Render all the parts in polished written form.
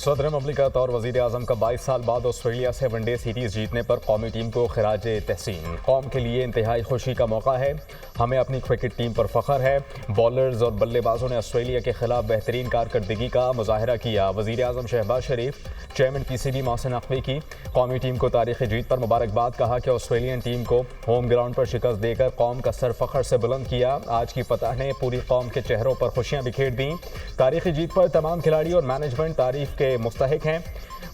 सदर ममलिकत और वज़ीर आज़म का 22 साल बाद ऑस्ट्रेलिया से वनडे सीरीज़ जीतने पर कौमी टीम को खिराज तहसीन। कौम के लिए इंतहाई खुशी का मौका है। हमें अपनी क्रिकेट टीम पर फ़ख्र है। बॉलर्स और बल्लेबाजों ने ऑस्ट्रेलिया के खिलाफ बेहतरीन कारकर्दगी का मुजाहरा किया। वज़ीर आज़म शहबाज शरीफ, चेयरमैन PCB मोहसिन नकवी की कौमी टीम को तारीख़ी जीत पर मुबारकबाद। कहा कि ऑस्ट्रेलियन टीम को होम ग्राउंड पर शिकस्त देकर कौम का सर फ़ख्र से बुलंद किया। आज की फतह ने पूरी कौम के चेहरों पर खुशियाँ बिखेर दी। तारीख़ी जीत पर तमाम खिलाड़ी और मैनेजमेंट तारीफ़ के मुस्तहिक हैं।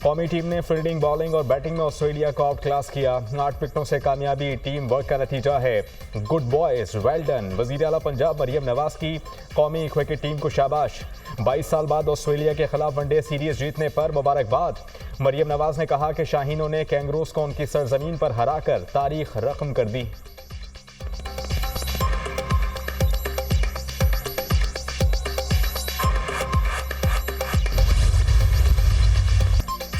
कौमी टीम ने फील्डिंग, बॉलिंग और बैटिंग में ऑस्ट्रेलिया को आउट क्लास किया। 8 विकेटों से कामयाबी टीम वर्क का नतीजा है। Good boys, well done. वज़ीर आला पंजाब मरियम नवाज की कौमी क्रिकेट टीम को शाबाश। 22 साल बाद ऑस्ट्रेलिया के खिलाफ वनडे सीरीज जीतने पर मुबारकबाद। मरियम नवाज ने कहा कि शाहीनों ने कैंगरूज को उनकी सरजमीन पर हराकर तारीख रकम कर दी।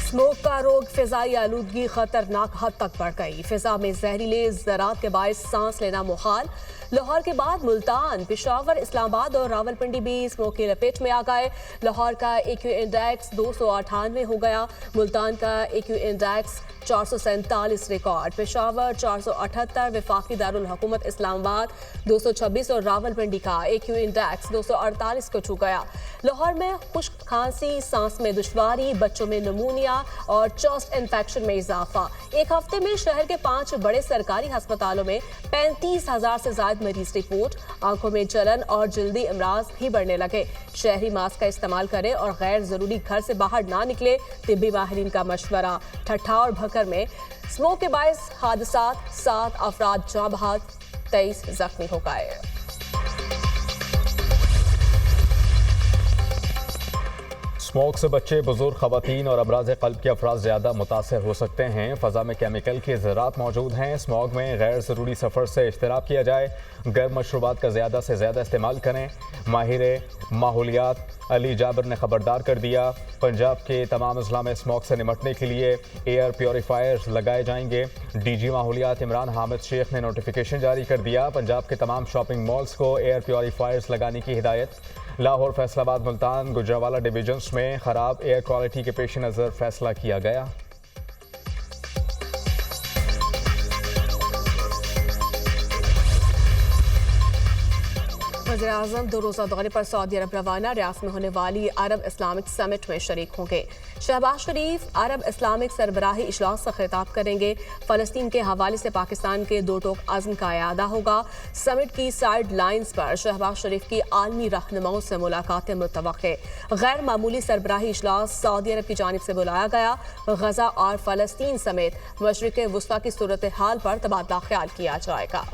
स्मोक का रोग, फिजाई आलूदगी खतरनाक हद तक बढ़ गई। फिजा में जहरीले ज़रात के बायस सांस लेना मुहाल। लाहौर के बाद मुल्तान, पेशावर, इस्लामाबाद और रावलपिंडी भी स्मोक की लपेट में आ गए। लाहौर का AQ इंडेक्स 298 हो गया। मुल्तान का AQ इंडेक्स 447 रिकॉर्ड। पेशावर 478, वफाकी दारुल हुकूमत इस्लामाबाद 226 और रावलपिंडी का AQ इंडेक्स 248 को छू गया। लाहौर में खुश्क खांसी, सांस में दुश्वारी, बच्चों में नमूनिया और चेस्ट इन्फेक्शन में इजाफा। एक हफ्ते में शहर के 5 बड़े सरकारी अस्पतालों में 35,000 से ज्यादा मरीज रिपोर्ट। आंखों में जलन और जल्दी अमराज भी बढ़ने लगे। शहरी मास्क का इस्तेमाल करें और गैर जरूरी घर से बाहर ना निकले। तिब्बी माहिरीन का मशवरा। ठट्ठा और भकर में स्मोक के बायस हादसा, 7 अफराद जाँ बहक, 23 जख्मी हो गए। स्मोक से बच्चे, बुजुर्ग, खवातीन और अमराज क़ल्ब के अफराद ज़्यादा मुतासर हो सकते हैं। फ़ज़ा में केमिकल के ज़रात मौजूद हैं। स्मोक में गैर ज़रूरी सफ़र से इज्तनाब किया जाए। गर्म मशरूबात का ज़्यादा से ज़्यादा इस्तेमाल करें। माहिर माहौलियात अली जाबिर ने खबरदार कर दिया। पंजाब के तमाम अजला में स्मोक से निमटने के लिए एयर प्योरीफायर्स लगाए जाएंगे। DG माहौलियात इमरान हामिद शेख ने नोटिफिकेशन जारी कर दिया। पंजाब के तमाम शॉपिंग मॉल्स को एयर प्योरीफायर्स लगाने की हिदायत। लाहौर, फैसलाबाद, मुल्तान, गुजरावाला डिवीजन्स में खराब एयर क्वालिटी के पेश नज़र फैसला किया गया। वज़ीर आज़म 2 रोज़ा दौरे पर सऊदी अरब रवाना। रियासत में होने वाली अरब इस्लामिक समिट में शरीक होंगे। शहबाज शरीफ अरब इस्लामिक सरबराही इजलास से खिताब करेंगे। फ़लस्तीन के हवाले से पाकिस्तान के 2 टोक अज़्म का इयादा होगा। समिट की साइड लाइन्स पर शहबाज शरीफ की आलमी रहनुमाओं से मुलाकातें मुतवक्के। गैर मामूली सरबराही इजलास सऊदी अरब की जानिब से बुलाया गया। गजा और फ़लस्तीन समेत मशरिक़ वुस्ता की सूरत हाल पर तबादला ख्याल किया जाएगा।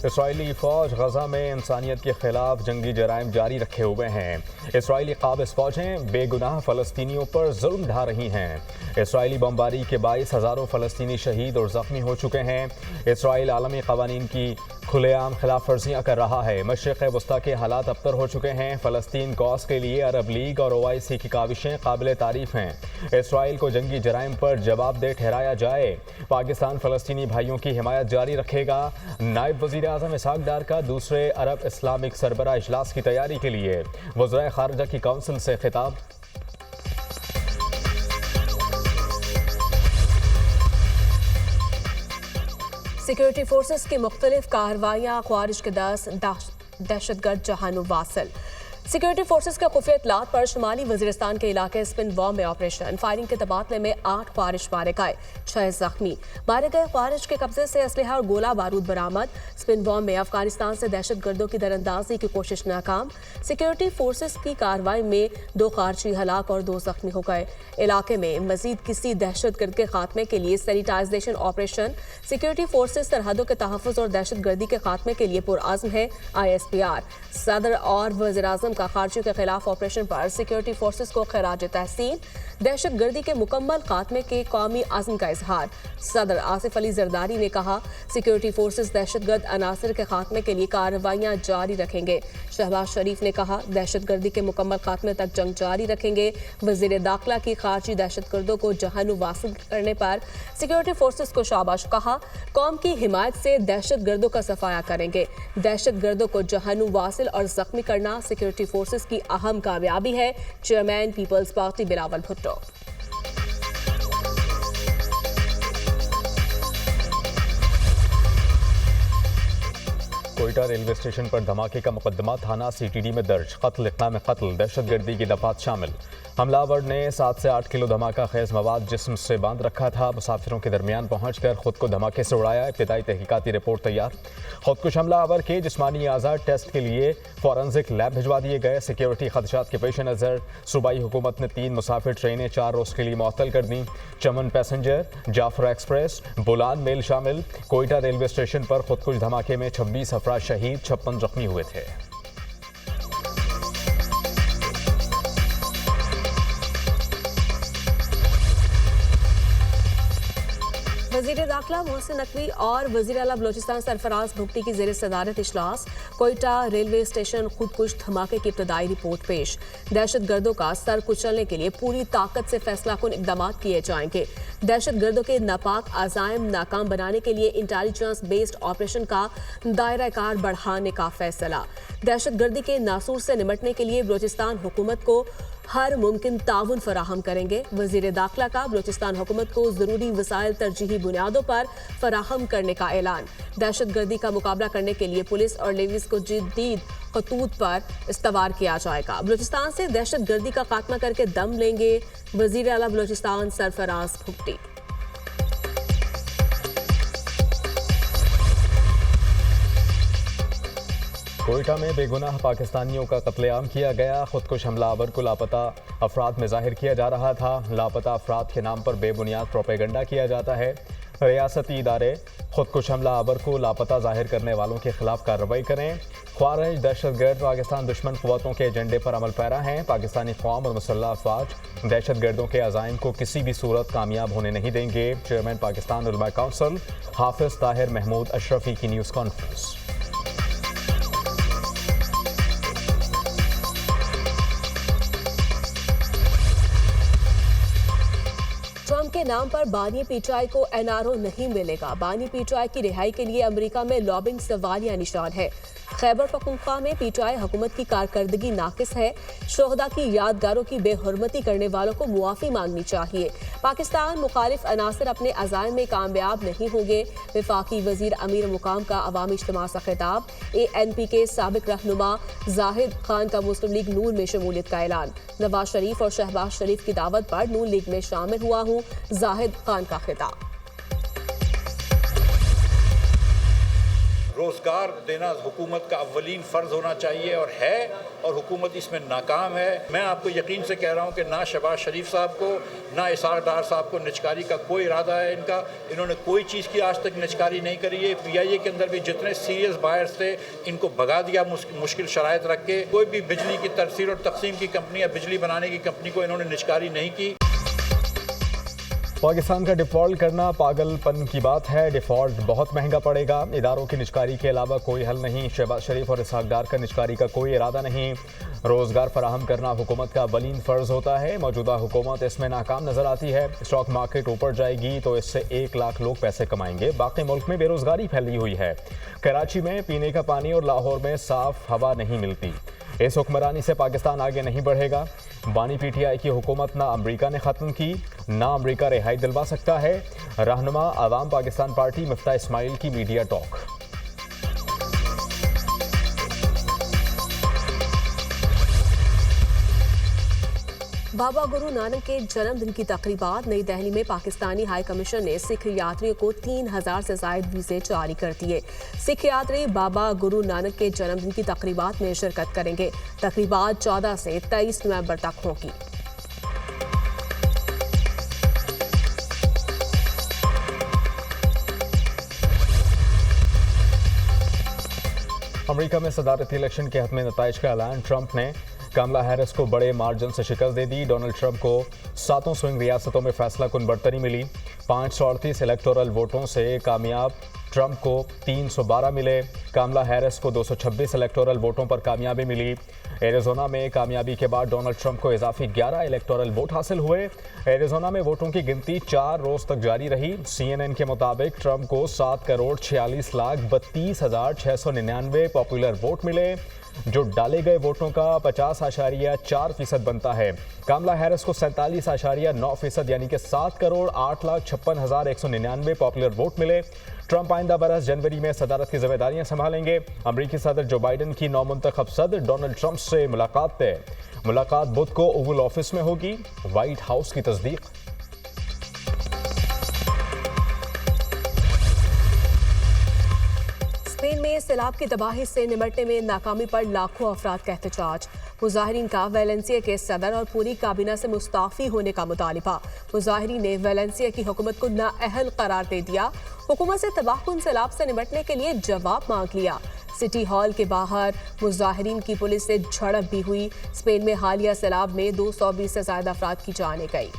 इसराइली फ़ौज गजा में इंसानियत के खिलाफ जंगी जराइम जारी रखे हुए हैं। इसराइली काबिज़ फ़ौजें बेगुनाह फ़लस्तीनियों पर जुल्म ढा रही हैं। इसराइली बमबारी के बाईस हज़ारों फ़लस्तीनी शहीद और ज़ख्मी हो चुके हैं। इसराइल आलमी क़वानीन की खुलेआम खिलाफ वर्जियाँ कर रहा है। मशरिक़ वस्ता के हालात अबतर हो चुके हैं। फ़लस्तीन कॉज के लिए अरब लीग और OIC की काविशें काबिल तारीफ़ हैं। इसराइल को जंगी जराइम पर जवाबदेह ठहराया जाए। पाकिस्तान फ़लस्तीनी भाइयों की हिमायत जारी रखेगा। नायब वज़ीर आज़म इसहाक़ डार का दूसरे अरब इस्लामिक सरबराह इजलास की तैयारी के लिए वज़राए ख़ारिजा की काउंसिल से खिताब। सिक्योरिटी फोर्सेस की मुख्तलिफ कार्रवाइयाँ, ख्वारिज के 10 दहशतगर्द जहानु वासिल। सिक्योरिटी फोर्सेस के खुफिया इत्तलात पर शुमाली वजीरिस्तान के इलाके स्पिन वॉम में ऑपरेशन। फायरिंग के तबादले में 8 ख्वारिज मारे गए, 6 जख्मी। मारे गए ख्वारिज के कब्जे से असलहा और गोला बारूद बरामद। स्पिन वॉम में अफगानिस्तान से दहशतगर्दों की दरअंदाजी की कोशिश नाकाम। सिक्योरिटी फोर्सेस की कार्रवाई में 2 खारजी हलाक और 2 जख्मी हो गए। इलाके में मजीद किसी दहशतगर्द के खात्मे के लिए सैनिटाइजेशन ऑपरेशन। सिक्योरिटी फोर्सेस सरहदों के तहफ़्फ़ुज़ और दहशतगर्दी के खात्मे के लिए पुरआज़्म है। ISPR सदर और वज़ीर आज़म का खारजियों के खिलाफ ऑपरेशन पर सिक्योरिटी फोर्सेस को खिराज तहसीन। दहशत गर्दी के मुकम्मल खात्मे के कौमी अज़्म का इजहार। सदर आसिफ अली जरदारी ने कहा, सिक्योरिटी फोर्सेस दहशतगर्द अनासर के खात्मे के लिए कार्रवाइयां जारी रखेंगे। शहबाज शरीफ ने कहा, दहशत गर्दी के मुकम्मल खात्मे तक जंग जारी रखेंगे। वज़ीर दाखिला की खारजी दहशतगर्दों को जहन्नुम वासिल करने पर सिक्योरिटी फोर्सेस को शाबाश कहा। कौम की हिमायत से दहशत गर्दों का सफाया करेंगे। दहशत गर्दों को जहन्नुम वासिल और जख्मी करना सिक्योरिटी फोर्सेस की अहम कामयाबी है। Chairman People's Party Bilawal Bhutto. Quetta railway station पर धमाके का मुकदमा थाना सीटीडी में दर्ज। कत्ल, इक़्नाम कत्ल, दहशतगर्दी की दफात शामिल। हमलावर ने 7 से 8 किलो धमाका खेज मवाद जिस्म से बांध रखा था। मुसाफिरों के दरमियान पहुंचकर खुद को धमाके से उड़ाया। इब्तिदाई तहकीकाती रिपोर्ट तैयार। खुदकुश हमलावर के जिस्मानी आज़ाद टेस्ट के लिए फॉरेंसिक लैब भिजवा दिए गए। सिक्योरिटी खदशात के पेश नज़र सूबाई हुकूमत ने 3 मुसाफिर ट्रेनें 4 रोज़ के लिए मुअत्तल कर दी। चमन पैसेंजर, जाफरा एक्सप्रेस, बुलान मेल शामिल। कोयटा रेलवे स्टेशन पर खुदकुश धमाके में 26 अफराद शहीद, 56 जख्मी हुए थे। वज़ीर दाखिला मोहसिन नकवी और वज़ीर आला बलोचिस्तान सरफराज भुगटी की ज़ेर सदारत इजलास। कोयटा रेलवे स्टेशन खुदकुश धमाके की इब्तदाई रिपोर्ट पेश। दहशत गर्दों का सर कुचलने के लिए पूरी ताकत से फैसला कुन इक़दाम किए जाएंगे। दहशत गर्दों के नापाक अज़ाइम नाकाम बनाने के लिए इंटेलिजेंस बेस्ड ऑपरेशन का दायरा कार बढ़ाने का फैसला। दहशत गर्दी के नासूर से निपटने के लिए बलोचिस्तान हुकूमत को हर मुमकिन ताउन फराहम करेंगे। वज़ीर दाखिला का बलोचिस्तान हुकूमत को ज़रूरी वसाइल तरजीही बुनियादों पर फराहम करने का ऐलान। दहशत गर्दी का मुकाबला करने के लिए पुलिस और लेविस को जदीद खतूत पर इस्तवार किया जाएगा। बलोचिस्तान से दहशत गर्दी का खात्मा करके दम लेंगे वज़ीर आला बलोचिस्तान सरफराज भुगटी। कोयटा में बेगुनाह पाकिस्तानियों का कत्लेआम किया गया। खुदकुश हमलावर को लापता अफराद में जाहिर किया जा रहा था। लापता अफराद के नाम पर बेबुनियाद प्रोपेगेंडा किया जाता है। रियासती इदारे खुदकुश हमलावर को लापता जाहिर करने वालों के खिलाफ कार्रवाई करें। ख्वारिज दहशतगर्द पाकिस्तान दुश्मन क़ुव्वतों के एजेंडे पर अमल पैरा हैं। पाकिस्तानी कौम और मुसल्लह अफवाज दहशतगर्दों के अज़ाइम को किसी भी सूरत कामयाब होने नहीं देंगे। चेयरमैन पाकिस्तान उलमा काउंसिल हाफिज ताहिर महमूद अशरफी की न्यूज़ कॉन्फ्रेंस। ट्रंप के नाम पर बानी पीटीआई को एनआरओ नहीं मिलेगा। बानी पीटीआई की रिहाई के लिए अमेरिका में लॉबिंग सवालिया निशान है। खैबर पख्तूनख्वा में पीटीआई हुकूमत की कारकर्दगी नाकिस है। शोहदा की यादगारों की बेहुरमती करने वालों को मुआफ़ी मांगनी चाहिए। पाकिस्तान मुखालिफ अनासर अपने अज़ाइम में कामयाब नहीं होंगे। वफाकी वज़ीर अमीर मुकाम का अवामी इज्तिमा सा खिताब। ANP के साबिक रहनुमा जाहिद खान का मुस्लिम लीग नून में शमूलियत का ऐलान। नवाज शरीफ और शहबाज शरीफ की दावत पर नून लीग में शामिल हुआ हूँ, जाहिद खान का खिताब। रोज़गार देना हुकूमत का अव्वलीन फ़र्ज़ होना चाहिए और है, और हुकूमत इसमें नाकाम है। मैं आपको यकीन से कह रहा हूँ कि ना शहबाज शरीफ साहब को ना इसार डार साहब को निचकारी का कोई इरादा है इनका। इन्होंने कोई चीज़ की आज तक निचकारी नहीं करी है। PIA के अंदर भी जितने सीरियस बायर्स थे इनको भगा दिया मुश्किल शराइत रख के। कोई भी बिजली की तरसील और तकसीम की कंपनी या बिजली बनाने की कंपनी को इन्होंने निचकारी नहीं की। पाकिस्तान का डिफ़ॉल्ट करना पागलपन की बात है। डिफ़ॉल्ट बहुत महंगा पड़ेगा। इदारों की निचकारी के अलावा कोई हल नहीं। शहबाज शरीफ और इसहाक डार का निचकारी का कोई इरादा नहीं। रोज़गार फराहम करना हुकूमत का अव्वलीन फ़र्ज़ होता है। मौजूदा हुकूमत इसमें नाकाम नज़र आती है। स्टॉक मार्केट ऊपर जाएगी तो इससे 1 लाख लोग पैसे कमाएंगे। बाकी मुल्क में बेरोज़गारी फैली हुई है। कराची में पीने का पानी और लाहौर में साफ़ हवा नहीं मिलती। इस हुक्मरानी से पाकिस्तान आगे नहीं बढ़ेगा। बानी PTI की हुकूमत ना अमरीका ने ख़त्म की, ना अमरीका रिहाई दिलवा सकता है। रहनुमा अवाम पाकिस्तान पार्टी मिफ्ता इस्माइल की मीडिया टॉक। बाबा गुरु नानक के जन्मदिन की तकरीबात। नई दिल्ली में पाकिस्तानी हाई कमीशन ने सिख यात्रियों को 3000 से ज़ायद वीज़े जारी कर दिए। सिख यात्री बाबा गुरु नानक के जन्मदिन की तकरीबात में शिरकत करेंगे। तकरीबात 14 से 23 नवंबर तक होगी। अमेरिका में सदारती इलेक्शन के हतमी नताइज का ऐलान। ट्रंप ने कमला हैरिस को बड़े मार्जिन से शिकस्त दे दी। डोनाल्ड ट्रंप को 7 स्विंग रियासतों में फैसला कुन बढ़तरी मिली। 538 इलेक्टोरल वोटों से कामयाब ट्रंप को 312 मिले। कमला हैरिस को 226 इलेक्टोरल वोटों पर कामयाबी मिली। एरिज़ोना में कामयाबी के बाद डोनाल्ड ट्रंप को इजाफी 11 इलेक्टोरल वोट हासिल हुए। एरिज़ोना में वोटों की गिनती 4 रोज तक जारी रही। CNN के मुताबिक ट्रंप को 7,46,32,699 पॉपुलर वोट मिले, जो डाले गए वोटों का 50.4% बनता है। कमला हैरिस को 47.9% यानी कि 7,08,56,199 पॉपुलर वोट मिले। ट्रंप आइंदा बरस जनवरी में सदारत की जिम्मेदारियां संभालेंगे। अमरीकी सदर जो बाइडन की नौमुंतखब सदर डोनाल्ड ट्रंप से मुलाकात तय। मुलाकात बुध को ओवल ऑफिस में होगी, व्हाइट हाउस की तस्दीक। स्पेन में सैलाब की तबाही से निमटने में नाकामी पर लाखों अफराद का एहतजाज। मुजाहिरीन का वैलेंसिया के सदर और पूरी काबीना से मुस्ताफी होने का मुतालिबा। मुजाहिरीन ने वैलेंसिया की हुकूमत को नाअहल करार दे दिया। हुकूमत से तबाहकुन सैलाब से निमटने के लिए जवाब मांग लिया। सिटी हॉल के बाहर मुजाहिरीन की पुलिस से झड़प भी हुई। स्पेन में हालिया सैलाब में 220 से ज्यादा अफराद की जानें गई।